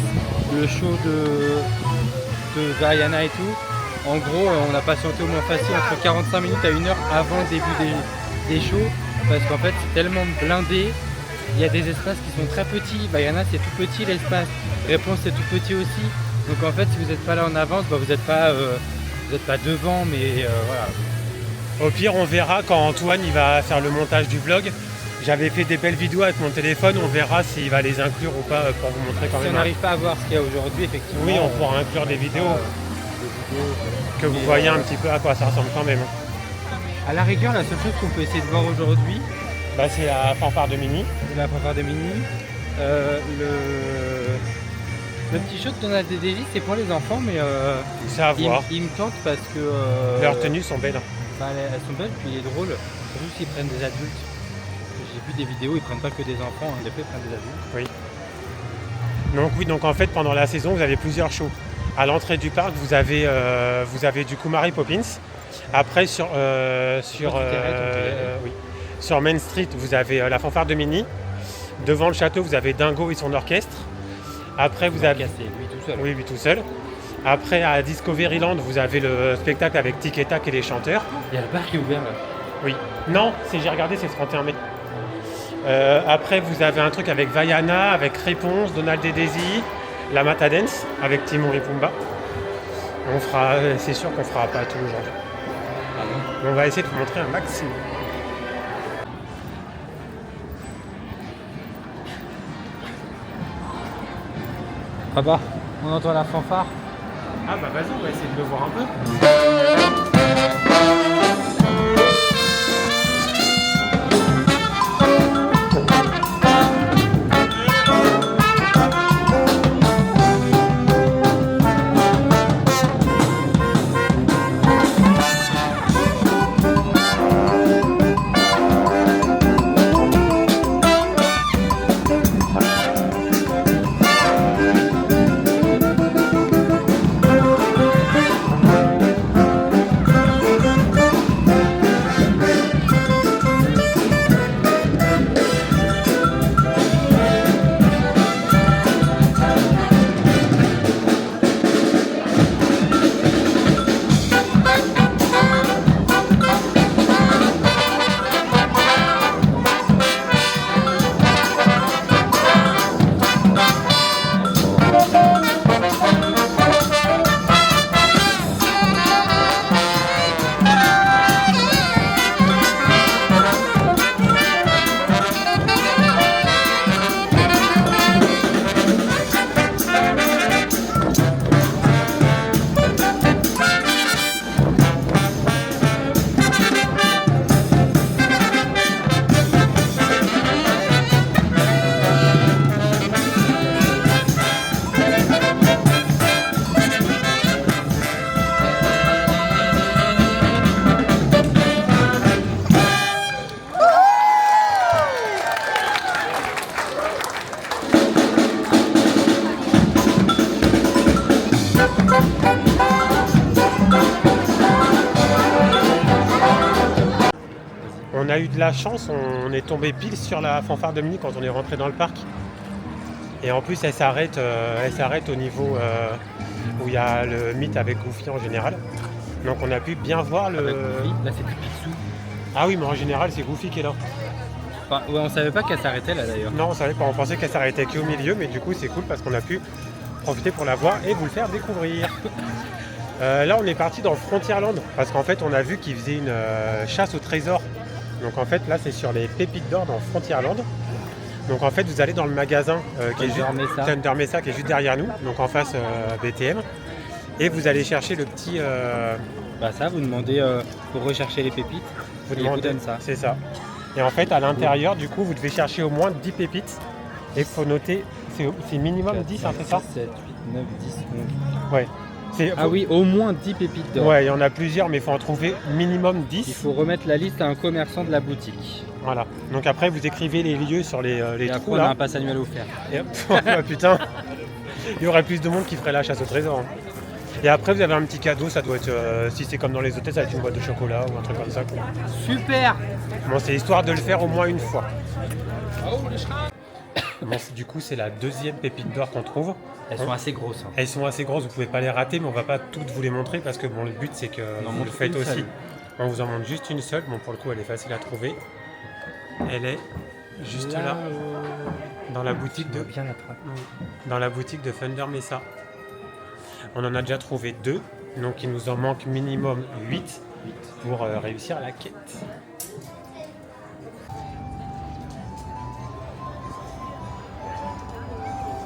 le show de Vaiana et tout, en gros, on a patienté au moins facile entre 45 minutes à 1 heure avant le début des shows, parce qu'en fait, c'est tellement blindé. Il y a des espaces qui sont très petits. Vaiana, c'est tout petit l'espace. Réponse, c'est tout petit aussi. Donc en fait, si vous n'êtes pas là en avance, vous n'êtes pas devant, mais voilà. Au pire, on verra quand Antoine il va faire le montage du vlog. J'avais fait des belles vidéos avec mon téléphone, on verra s'il va les inclure ou pas pour vous montrer quand Si même. on n'arrive pas à voir ce qu'il y a aujourd'hui, effectivement. Oui, on pourra inclure des vidéos que vous mais, voyez un petit peu à quoi ça ressemble quand même. À la rigueur, la seule chose qu'on peut essayer de voir aujourd'hui, Bah, c'est la fanfare de Mini. c'est la fanfare de Mini. Le petit show de Donald et Daisy, c'est pour les enfants, mais C'est à voir. il me tente parce que Leurs tenues sont belles. elles sont belles, puis il est drôle. Surtout s'ils prennent des adultes. J'ai vu des vidéos, ils prennent pas que des enfants, des fois ils prennent des adultes. Donc en fait pendant la saison vous avez plusieurs shows. À l'entrée du parc vous avez du coup Mary Poppins. Après sur Main Street vous avez la fanfare de Mini. Devant le château vous avez Dingo et son orchestre. Après vous avez Cassé, lui tout seul. oui lui tout seul. Après à Discoveryland vous avez le spectacle avec Tic et Tac et les chanteurs. Il y a le bar qui est ouvert là. Oui. Non, j'ai regardé, c'est le 31 mai. Après, vous avez un truc avec Vaiana, avec Réponse, Donald et Daisy, la Mata Dance avec Timon et Pumba. C'est sûr qu'on fera pas tout aujourd'hui. Mais on va essayer de vous montrer un maximum. Ah bah, on entend la fanfare. Ah bah vas-y, on va essayer de le voir un peu. on a eu de la chance, on est tombé pile sur la fanfare de Mini quand on est rentré dans le parc. Et en plus, elle s'arrête au niveau où il y a le mythe avec Goofy en général. Donc on a pu bien voir le... Avec Goofy. Là, c'est plus Picsou. Ah oui, mais en général, c'est Goofy qui est là. Enfin, ouais, on savait pas qu'elle s'arrêtait là d'ailleurs. Non, on savait pas, on pensait qu'elle s'arrêtait qu'au milieu, mais du coup, c'est cool parce qu'on a pu profiter pour la voir et vous le faire découvrir. Là, on est parti dans Frontierland parce qu'en fait, on a vu qu'ils faisaient une chasse au trésor. Donc en fait, là, c'est sur les pépites d'or dans Frontierland. Donc en fait, vous allez dans le magasin qui est juste Thunder Mesa, qui est juste derrière nous, donc en face BTM, et vous allez chercher le petit. Bah ça, vous demandez pour rechercher les pépites. Vous et demandez, vous donne ça. c'est ça. Et en fait, à l'intérieur, du coup, vous devez chercher au moins 10 pépites. Et il faut noter, c'est minimum 4, 10, 5, hein, c'est ça 7, 8, 9, 10, 11. Ouais. Ah oui, au moins 10 pépites d'or. Ouais, il y en a plusieurs, mais il faut en trouver minimum 10. Il faut remettre la liste à un commerçant de la boutique. Voilà. Donc après, vous écrivez les lieux sur les Et après, trous on a là. un pass annuel offert. Et hop, ah, putain, il y aurait plus de monde qui ferait la chasse au trésor. Hein. Et après, vous avez un petit cadeau, ça doit être, si c'est comme dans les hôtels, ça va être une boîte de chocolat ou un truc comme ça. Quoi. Super. Bon, c'est histoire de le faire au moins une fois. Bon, du coup, c'est la deuxième pépite d'or qu'on trouve. Elles sont assez grosses. Hein. Elles sont assez grosses, vous pouvez pas les rater, mais on va pas toutes vous les montrer parce que bon, le but c'est que vous le faites aussi. On vous en montre juste une seule. Bon, pour le coup, elle est facile à trouver. Elle est juste là, dans la boutique de Thunder Mesa. On en a déjà trouvé 2, donc il nous en manque minimum 8 pour réussir la quête.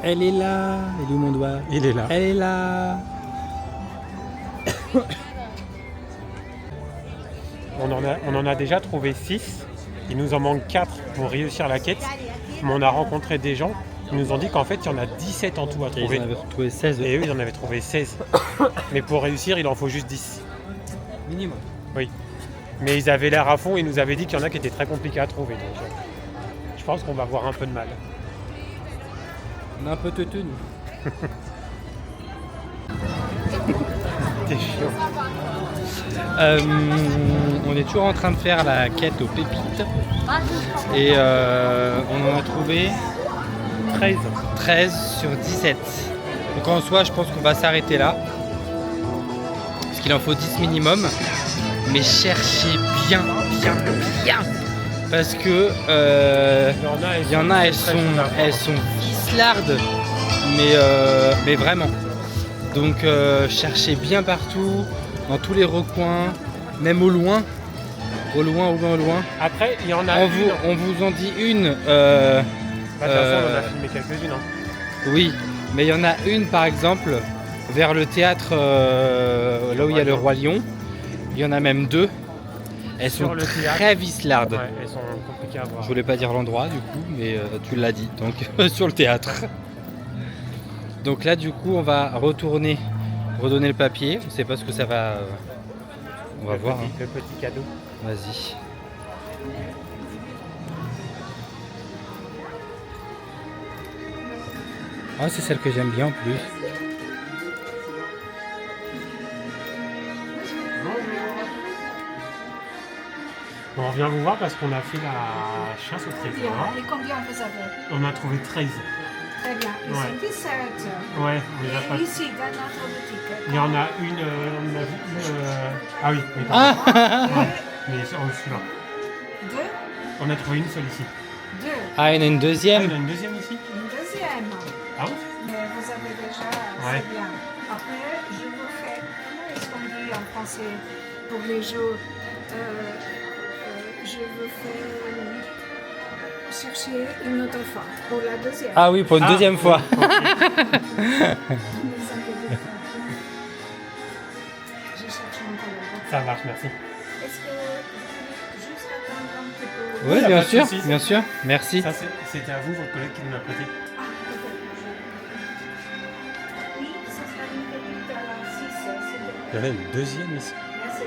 Elle est là. Elle est où mon doigt? Il est là. Elle est là. On en a déjà trouvé 6. Il nous en manque 4 pour réussir la quête. Mais on a rencontré des gens qui nous ont dit qu'en fait, il y en a 17 en tout à Et trouver. ils en avaient retrouvé 16. Et eux, ils en avaient trouvé 16. Mais pour réussir, il en faut juste 10. Minimum. Oui. Mais ils avaient l'air à fond et ils nous avaient dit qu'il y en a qui étaient très compliqués à trouver. Donc, je pense qu'on va avoir un peu de mal. On est un peu teuteux, nous. T'es chiant. On est toujours en train de faire la quête aux pépites. Et on en a trouvé 13 sur 17. Donc en soi, je pense qu'on va s'arrêter là. Parce qu'il en faut 10 minimum. Mais cherchez bien. Parce que il y en a, elles sont ficelardes. Mais vraiment. Donc cherchez bien partout, dans tous les recoins, même au loin. Au loin. Après, il y en a On vous en dit une. Bah, on en a filmé quelques-unes. Hein. Oui, mais il y en a une par exemple vers le théâtre là où il y a le Roi Lion. Il y en a même 2. Elles Sur sont le théâtre. très vicelardes. Ouais, elles sont compliquées à voir. Je voulais pas dire l'endroit du coup, mais tu l'as dit, donc sur le théâtre. Donc là du coup on va redonner le papier. On sait pas ce que ça va. On va voir. Le petit cadeau. Vas-y. Ah, c'est celle que j'aime bien en plus. Bon, on vient vous voir parce qu'on a fait la chasse au trésor. Et combien vous avez? On a trouvé 13. Très bien. Ici, Ouais. 17. Ouais, on les a pas. Et ici, dans notre boutique. Il y en a une, on a vu une. Ah oui, mais Ah mais celui-là. 2. On a trouvé une seule ici. 2. Ah, il y en a une Ah, deuxième. il y en a une deuxième ici. Une deuxième. Ah bon? Mais vous avez déjà, Ouais. c'est bien. Après, je vous fais, comment est-ce qu'on dit en français pour les jours je vous fais chercher une autre fois pour la deuxième. Ah oui, pour une deuxième fois. Ne vous inquiétez pas. Je cherche encore la autre. Ça marche, merci. Est-ce que vous voulez juste attendre un petit peu? Oui, y a bien pas de sûr, souci. bien sûr. Merci. Ça, c'était à vous, votre collègue qui nous l'a prêté. Ah, peut-être. Oui, ce sera une petite 6. Il y en a une deuxième ici. Merci.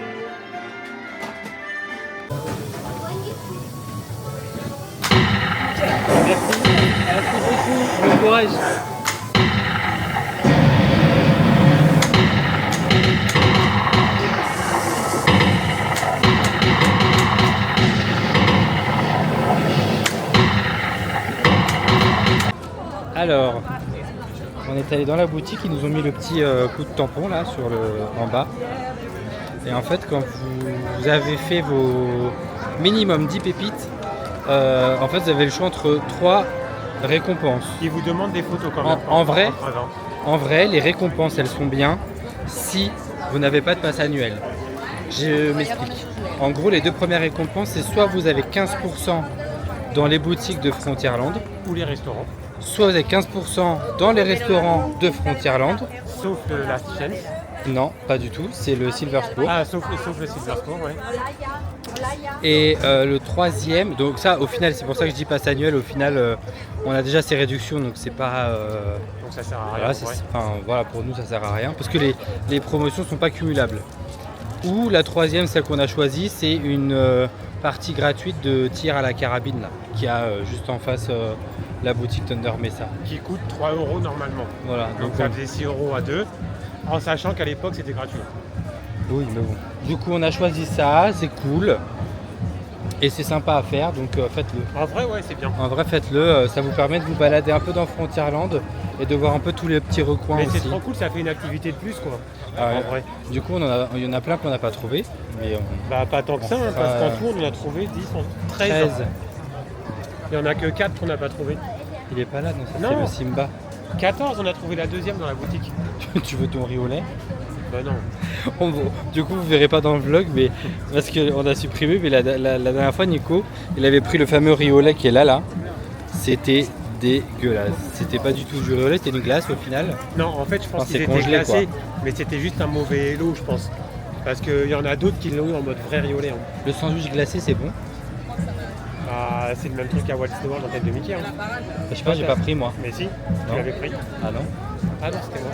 Merci beaucoup. Bon courage. Alors, on est allé dans la boutique, ils nous ont mis le petit coup de tampon là en bas. Et en fait, quand vous avez fait vos minimum 10 pépites, en fait, vous avez le choix entre 3 récompenses. Ils vous demandent des photos quand même. En vrai, les récompenses, elles sont bien si vous n'avez pas de passe annuel. Je m'explique. En gros, les 2 premières récompenses, c'est soit vous avez 15% dans les boutiques de Frontierland, Ou les restaurants. soit vous avez 15% dans les restaurants de Frontierland. Sauf le Last Chance. Non, pas du tout, c'est le Silver Spur. Ah, sauf le Silver Spur, ouais. Et le troisième, donc ça au final, c'est pour ça que je dis passe annuel, au final on a déjà ces réductions, donc c'est pas... Donc ça sert à rien. voilà, voilà, pour nous ça sert à rien, parce que les promotions sont pas cumulables. Ou la troisième, celle qu'on a choisie, c'est une partie gratuite de tir à la carabine là, qui a juste en face la boutique Thunder Mesa. Qui coûte 3 € normalement. Voilà, Donc ça faisait 6 € à 2, en sachant qu'à l'époque c'était gratuit. oui, mais bon. Du coup, on a choisi ça, c'est cool. Et c'est sympa à faire, donc faites-le. En vrai, ouais, c'est bien. En vrai, faites-le. Ça vous permet de vous balader un peu dans Frontierland et de voir un peu tous les petits recoins Mais aussi. c'est trop cool, ça fait une activité de plus, quoi. Ah ouais. En vrai. Du coup, il y en a plein qu'on n'a pas trouvé. Mais Bah, pas tant que ça, hein, parce qu'en tout, on en a trouvé 10, 13. Il n'y en a que 4 qu'on n'a pas trouvé. Il est pas là, non, ça Non. c'est le Simba. 14, on a trouvé la deuxième dans la boutique. Tu veux ton riolet? Bah non. Du coup, vous verrez pas dans le vlog, mais parce qu'on a supprimé. Mais la dernière fois, Nico, il avait pris le fameux riolet qui est là. C'était dégueulasse. C'était pas du tout du riolet, c'était une glace au final. Non, en fait, je pense Enfin, qu'il c'est était congelé, glacé, quoi. mais c'était juste un mauvais lot, je pense. Parce qu'il y en a d'autres qui l'ont eu en mode vrai riolet. Hein. Le sandwich glacé, c'est bon. Ah, c'est le même truc qu'à Walt Disney World en tête de Mickey. Hein. Je sais pas, j'ai pas pris moi. Mais si, Non. tu l'avais pris. Ah non? Ah non, c'était moi.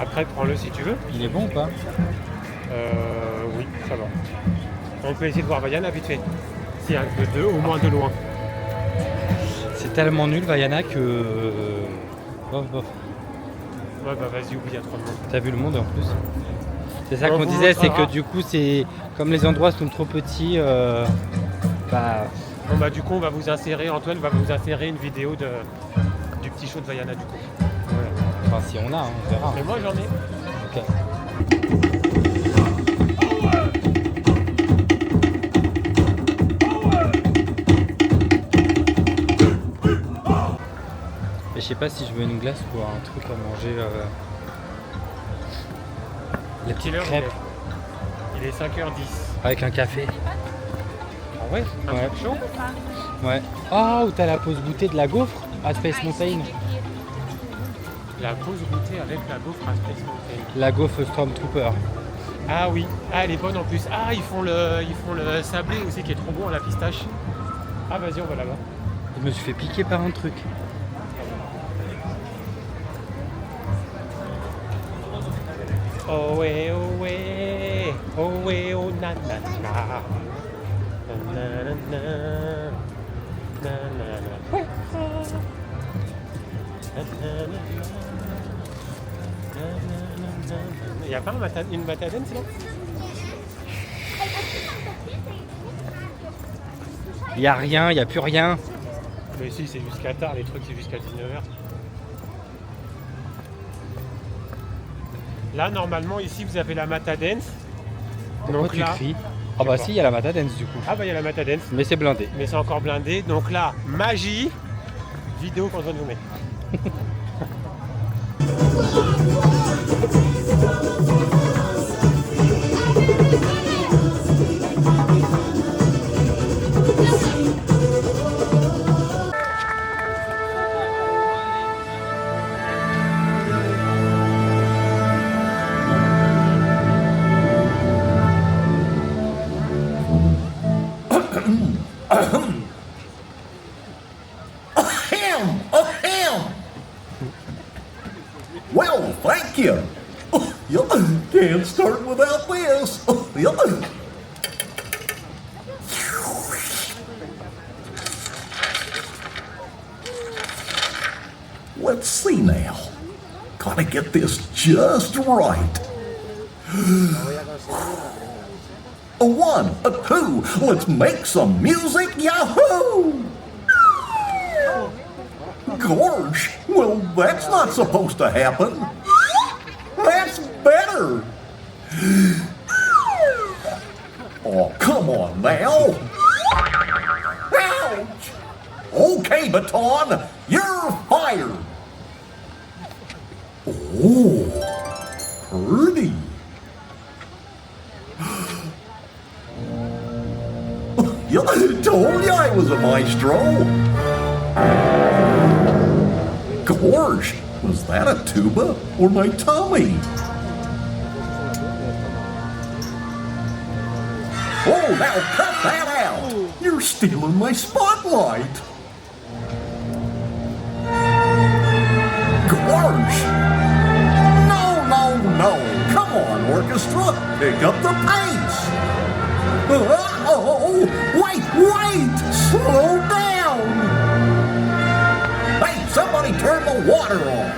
Après, prends-le si tu veux. Il est bon ou pas? Oui, ça va. On peut essayer de voir Vaiana vite fait. Si, hein, de 2, au moins de loin. C'est tellement nul, Vaiana, que... Bof. Ouais, bah vas-y, oublie, il y a trop de monde. T'as vu le monde en plus? C'est ça On qu'on vous disait, c'est que montrera. du coup, c'est comme les endroits sont trop petits, bah... Bon, bah, du coup, on va vous insérer, Antoine va vous insérer une vidéo du petit show de Vaiana, du coup. Ouais. Enfin, si on a, hein, on verra. Mais moi, j'en ai. Ok. Et je sais pas si je veux une glace ou un truc à manger. Les petites Quelle heure crêpes il est 5h10. avec un café. Ah ouais? Un Ouais. truc chaud? Ouais. Oh, où t'as la pause goûter de la gaufre à Space Mountain. La pause goûter avec la gaufre à Space Mountain. La gaufre Stormtrooper. Ah oui, ah elle est bonne en plus. Ah ils font le sablé aussi qui est trop bon à la pistache. Ah vas-y on va là-bas. Je me suis fait piquer par un truc. Oh ouais oh ouais oh ouais oh na na na na na na na na na. Ouais. Il n'y a pas une matadine sinon? Y a rien, y a plus rien. Mais si c'est jusqu'à tard, les trucs c'est jusqu'à 19h. Là normalement ici vous avez la Matadance. Pourquoi tu cries? Ah bah si, il y a la Matadance du coup. Ah bah il y a la Matadance. Mais c'est blindé. Mais c'est encore blindé. Donc là, magie, vidéo qu'on doit nous mettre. Well, thank you. Can't start without this. Let's see now. Gotta get this just right. A 1, a 2, let's make some music, yahoo! Gorge! Well, that's not supposed to happen. That's better. Oh, come on now. Ouch! Okay, Baton, you're fired. Oh, pretty. You told you I was a maestro. Gorge, was that a tuba or my tummy? Oh, now cut that out! You're stealing my spotlight! Gorge! No, no, no! Come on, orchestra! Pick up the pace! Oh, wait! Slow down! Hey, somebody turn the water off!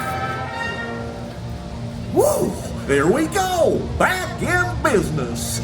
Woo! There we go! Back in business!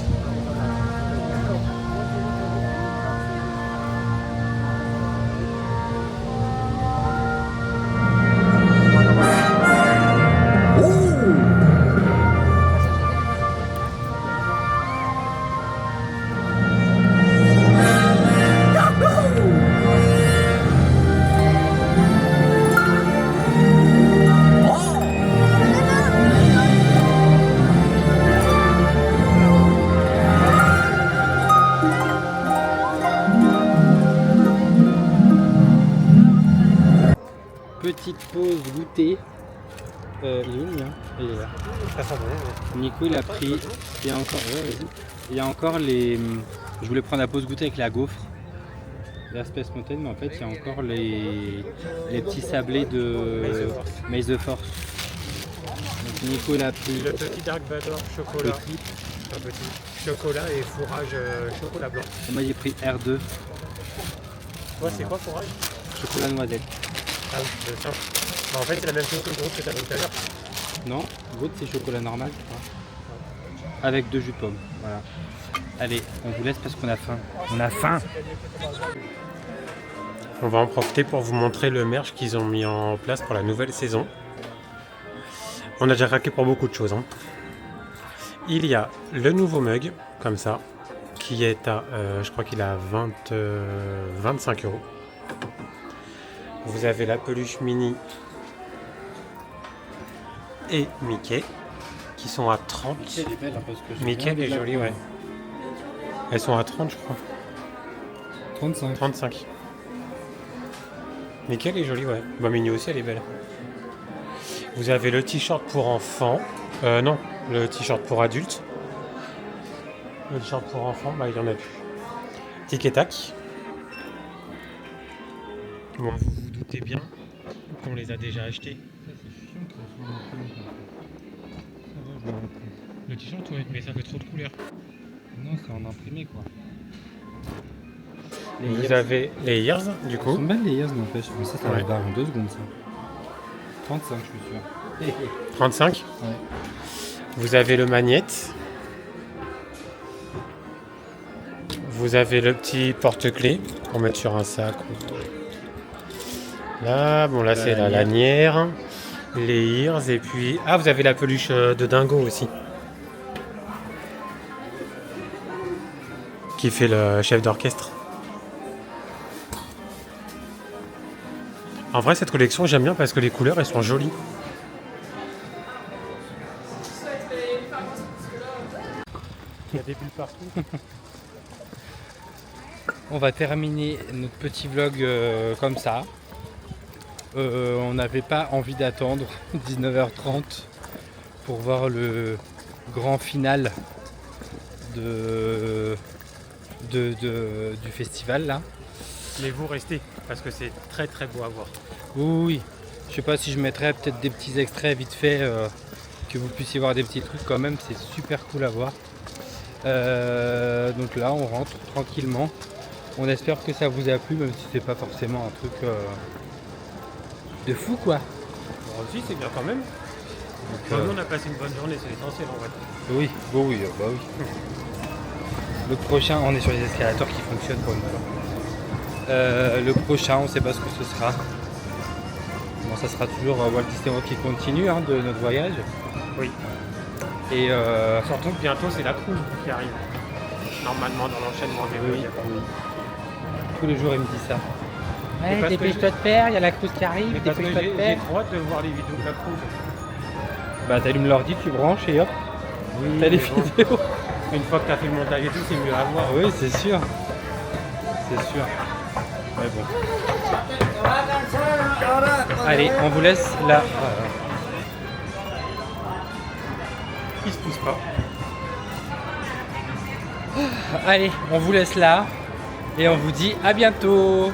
Petite pause goûter. Il est où, hein? Il est là. Nico il a pris. Il y a encore. Ouais, vas-y. Il y a encore les. Je voulais prendre la pause goûter avec la gaufre. La Space Mountain, mais en fait il y a encore les petits sablés de Maze the Force. Donc Nico il a pris. Le petit Dark Vador chocolat. Un petit chocolat et fourrage chocolat blanc. Et moi j'ai pris R2. Toi c'est quoi fourrage? Chocolat noisette. Ah oui, le simple. Bah, en fait c'est la même chose que le groupe que tu as tout à l'heure. Non, l'autre c'est chocolat normal, je crois. Avec 2 jus de pomme. Voilà. Allez, on vous laisse parce qu'on a faim. On a faim. On va en profiter pour vous montrer le merch qu'ils ont mis en place pour la nouvelle saison. On a déjà craqué pour beaucoup de choses. Hein. Il y a le nouveau mug, comme ça, qui est à, je crois qu'il est à 25 €. Vous avez la peluche Minnie et Mickey, qui sont à 30. Mickey elle est belle, hein, parce que Mickey elle est jolie, ouais. Elles sont à 30, je crois. 35. Mickey elle est jolie, ouais. Bah, Minnie aussi elle est belle. Vous avez le t-shirt pour enfants. Non, le t-shirt pour adultes. Le t-shirt pour enfants, bah il y en a plus. Tic et tac. Bon, vous vous doutez bien qu'on les a déjà achetés. Le t-shirt, ouais, mais ça fait trop de couleurs. Non, c'est en imprimé quoi. Vous avez les ears, du coup. Elles sont belles les ears, n'empêche. Mais ça Ouais. va barre en 2 secondes ça. 35, je suis sûr. 35. Ouais. Vous avez le magnète. Vous avez le petit porte-clés pour mettre sur un sac. Là, bon là c'est la lanière, les ears et puis... Ah, vous avez la peluche de dingo aussi. Qui fait le chef d'orchestre. En vrai cette collection j'aime bien parce que les couleurs elles sont jolies. Il y a des bulles partout. On va terminer notre petit vlog comme ça. On n'avait pas envie d'attendre 19h30 pour voir le grand final du festival là. Mais vous restez parce que c'est très très beau à voir. Oui, je sais pas si je mettrais peut-être des petits extraits vite fait que vous puissiez voir des petits trucs quand même, c'est super cool à voir. Donc là on rentre tranquillement. On espère que ça vous a plu, même si c'est pas forcément un truc de fou quoi. Bon, aussi c'est bien quand même. Donc, Nous on a passé une bonne journée, c'est l'essentiel en vrai. oui, bon, oui, bah oui. Le prochain, on est sur les escalators qui fonctionnent pour une fois. Le prochain, on sait pas ce que ce sera. Bon, ça sera toujours Walt Disney World qui continue hein, de notre voyage. Oui. Et Surtout que bientôt c'est la cruise qui arrive. Normalement dans l'enchaînement des oui, voyages. oui. Tous les jours il me dit ça. Mais Ouais, parce que dépêche-toi de faire, il y a la cruise qui arrive, Mais parce que dépêche-toi de j'ai faire. trop hâte de voir les vidéos de la cruise. Bah t'allumes l'ordi, tu branches et hop, Oui, t'as les mais bon, vidéos. une fois que t'as fait le montage et tout, c'est mieux à voir. Ah oui, c'est sûr. C'est sûr. Mais bon. Allez, on vous laisse là. Il se pousse pas. Allez, on vous laisse là. Et on vous dit à bientôt.